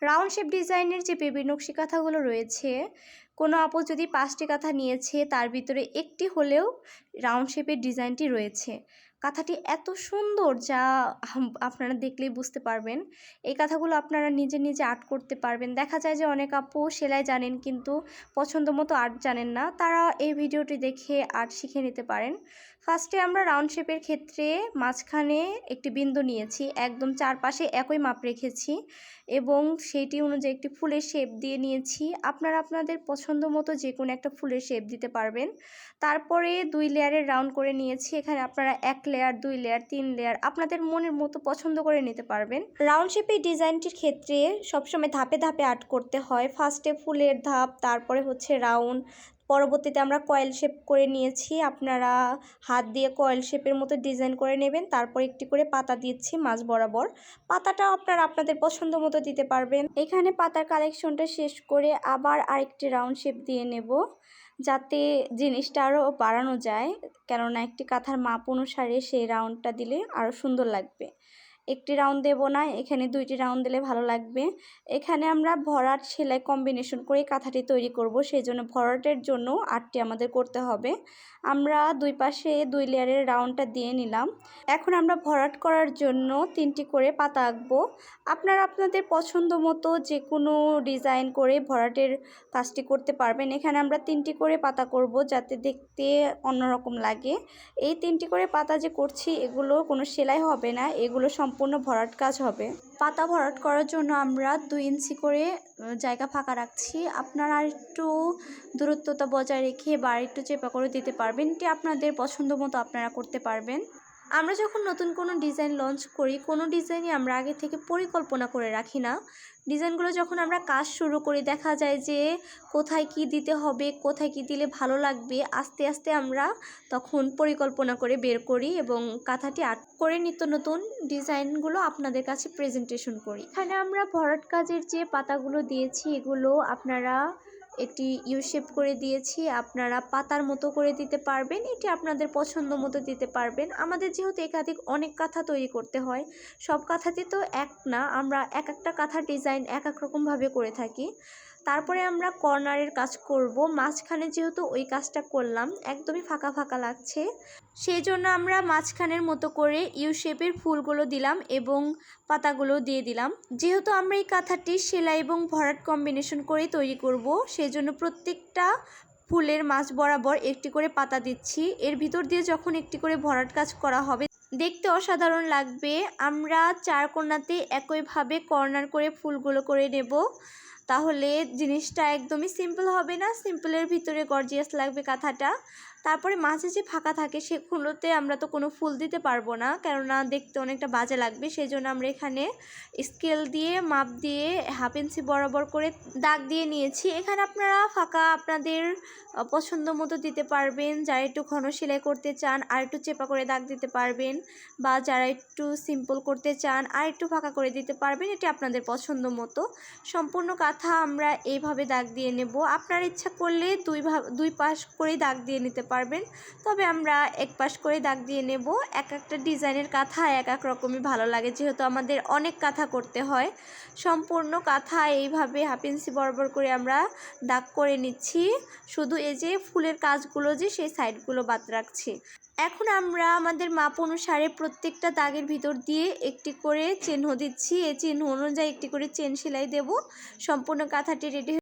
Round shape ডিজাইনের যে baby নকশি কাঁথাগুলো রয়েছে, কোনো আপু যদি 5টি কাঁথা নিয়েছে তার ভিতরে একটি হলেও রাউন্ড শেপের ডিজাইনটি রয়েছে। কাঁথাটি এত সুন্দর যা আপনারা দেখলেই বুঝতে পারবেন। এই কাঁথাগুলো আপনারা নিজে নিজে আর্ট করতে পারবেন। দেখা যায় যে অনেক আপু সেলাই জানেন কিন্তু পছন্দ মতো আর্ট জানেন না, তারা এই ভিডিওটি দেখে আর্ট শিখে নিতে পারেন। ফার্স্টে আমরা রাউন্ড শেপের ক্ষেত্রে মাঝখানে একটি বিন্দু নিয়েছি, একদম চারপাশে একই মাপ রেখেছি এবং সেইটি অনুযায়ী একটি ফুলের শেপ দিয়ে নিয়েছি। আপনারা আপনাদের পছন্দ মতো যে কোনো একটা ফুলের শেপ দিতে পারবেন। তারপরে 2 লেয়ারের রাউন্ড করে নিয়েছি। এখানে আপনারা 1 লেয়ার, 2 লেয়ার, 3 লেয়ার আপনাদের মনের মতো পছন্দ করে নিতে পারবেন। রাউন্ড শেপের ডিজাইনটির ক্ষেত্রে সবসময় ধাপে ধাপে আর্ট করতে হয়। ফার্স্টে ফুলের ধাপ, তারপরে হচ্ছে রাউন্ড, পরবর্তীতে আমরা কয়েল শেপ করে নিয়েছি। আপনারা হাত দিয়ে কয়েল শেপের মতো ডিজাইন করে নেবেন। তারপর একটি করে পাতা দিচ্ছি মাঝ বরাবর। পাতাটাও আপনারা আপনাদের পছন্দ মতো দিতে পারবেন। এখানে পাতার কালেকশনটা শেষ করে আবার আরেকটি রাউন্ড শেপ দিয়ে নেব, যাতে জিনিসটা আরও বাড়ানো যায়, কেননা একটি কাঁথার মাপ অনুসারে সেই রাউন্ডটা দিলে আরও সুন্দর লাগবে। একটি রাউন্ড দেব না, এখানে 2টি রাউন্ড দিলে ভালো লাগবে। এখানে আমরা ভরাট সেলাই কম্বিনেশন করে কাঁথাটি তৈরি করব, সেই জন্য ভরাটের জন্য 8টি আমাদের করতে হবে। আমরা 2 পাশে 2 লেয়ারের রাউন্ডটা দিয়ে নিলাম। এখন আমরা ভরাট করার জন্য 3টি করে পাতা আঁকবো। আপনারা আপনাদের পছন্দ মতো যে কোনো ডিজাইন করে ভরাটের কাজটি করতে পারবেন। এখানে আমরা 3টি করে পাতা করব, যাতে দেখতে অন্যরকম লাগে। এই 3টি করে পাতা যে করছি এগুলো কোনো সেলাই হবে না, এগুলো সম্পূর্ণ ভরাট কাজ হবে। পাতা ভরাট করার জন্য আমরা 2 ইঞ্চি করে জায়গা ফাঁকা রাখছি। আপনারা একটু দূরত্বতা বজায় রেখে বা একটু চেপা করে দিতে পারবেন, এটি আপনাদের পছন্দ মতো আপনারা করতে পারবেন। আমরা যখন নতুন কোনো ডিজাইন লঞ্চ করি, কোনো ডিজাইনই আমরা আগে থেকে পরিকল্পনা করে রাখি না। ডিজাইনগুলো যখন আমরা কাজ শুরু করি, দেখা যায় যে কোথায় কি দিতে হবে, কোথায় কি দিলে ভালো লাগবে, আস্তে আস্তে আমরা তখন পরিকল্পনা করে বের করি এবং কাঁথাটি আর্ট করে নিত্য নতুন ডিজাইনগুলো আপনাদের কাছে প্রেজেন্টেশন করি। এখানে আমরা ভরাট কাজের যে পাতাগুলো দিয়েছি এগুলো আপনারা একটি ইউ শেপ করে দিয়েছি, আপনারা পাতার মতো করে দিতে পারবেন, এটি আপনাদের পছন্দ মতো দিতে পারবেন। আমাদের যেহেতু একাধিক অনেক কাঁথা তৈরি করতে হয়, সব কাঁথাতে তো এক না, আমরা এক একটা কাঁথার ডিজাইন এক এক রকমভাবে করে থাকি। তারপরে আমরা কর্নারের কাজ করব। মাঝখানে যেহেতু ওই কাজটা করলাম একদমই ফাঁকা ফাঁকা লাগছে, সেই জন্য আমরা মাঝখানের মতো করে ইউ শেপের ফুলগুলো দিলাম এবং পাতাগুলো দিয়ে দিলাম। যেহেতু আমরা এই কাঁথাটি সেলাই এবং ভরাট কম্বিনেশন করে তৈরি করব, সেই জন্য প্রত্যেকটা ফুলের মাঝ বরাবর একটি করে পাতা দিচ্ছি। এর ভিতর দিয়ে যখন একটি করে ভরাট কাজ করা হবে দেখতে অসাধারণ লাগবে। আমরা 4 কোণাতে একইভাবে কর্নার করে ফুলগুলো করে নেব, তাহলে জিনিসটা একদমই সিম্পল হবে না, সিম্পলের ভিতরে গর্জিয়াস লাগবে কাঁথাটা। তারপরে মাঝে যে ফাঁকা থাকে সেগুলোতে আমরা তো কোনো ফুল দিতে পারবো না, কেননা দেখতে অনেকটা বাজে লাগবে। সেই জন্য আমরা এখানে স্কেল দিয়ে মাপ দিয়ে 1/2 ইঞ্চি বরাবর করে দাগ দিয়ে নিয়েছি। এখানে আপনারা ফাঁকা আপনাদের পছন্দ মতো দিতে পারবেন। যারা একটু ঘন সেলাই করতে চান আর একটু চেপা করে দাগ দিতে পারবেন, বা যারা একটু সিম্পল করতে চান আর একটু ফাঁকা করে দিতে পারবেন, এটি আপনাদের পছন্দ মতো। সম্পূর্ণ কাঁথা আমরা এইভাবে দাগ দিয়ে নেব। আপনার ইচ্ছা করলে দুই পাশ করেই দাগ দিয়ে নিতে পারবেন, তবে আমরা এক পাশ করে দাগ দিয়ে নেব। এক একটা ডিজাইনের কাঁথা এক এক রকমই ভালো লাগে, যেহেতু আমাদের অনেক কাঁথা করতে হয়। সম্পূর্ণ কাঁথা এইভাবে 1/2 ইঞ্চি বরাবর করে আমরা দাগ করে নিচ্ছি। শুধু এই যে ফুলের কাজগুলো যে সেই সাইডগুলো বাদ রাখছি। এখন আমরা আমাদের মাপ অনুসারে প্রত্যেকটা দাগের ভিতর দিয়ে একটি করে চিহ্ন দিচ্ছি। এই চিহ্ন অনুযায়ী একটি করে চেন সেলাই দেব। সম্পূর্ণ কাঁথাটি রেডি।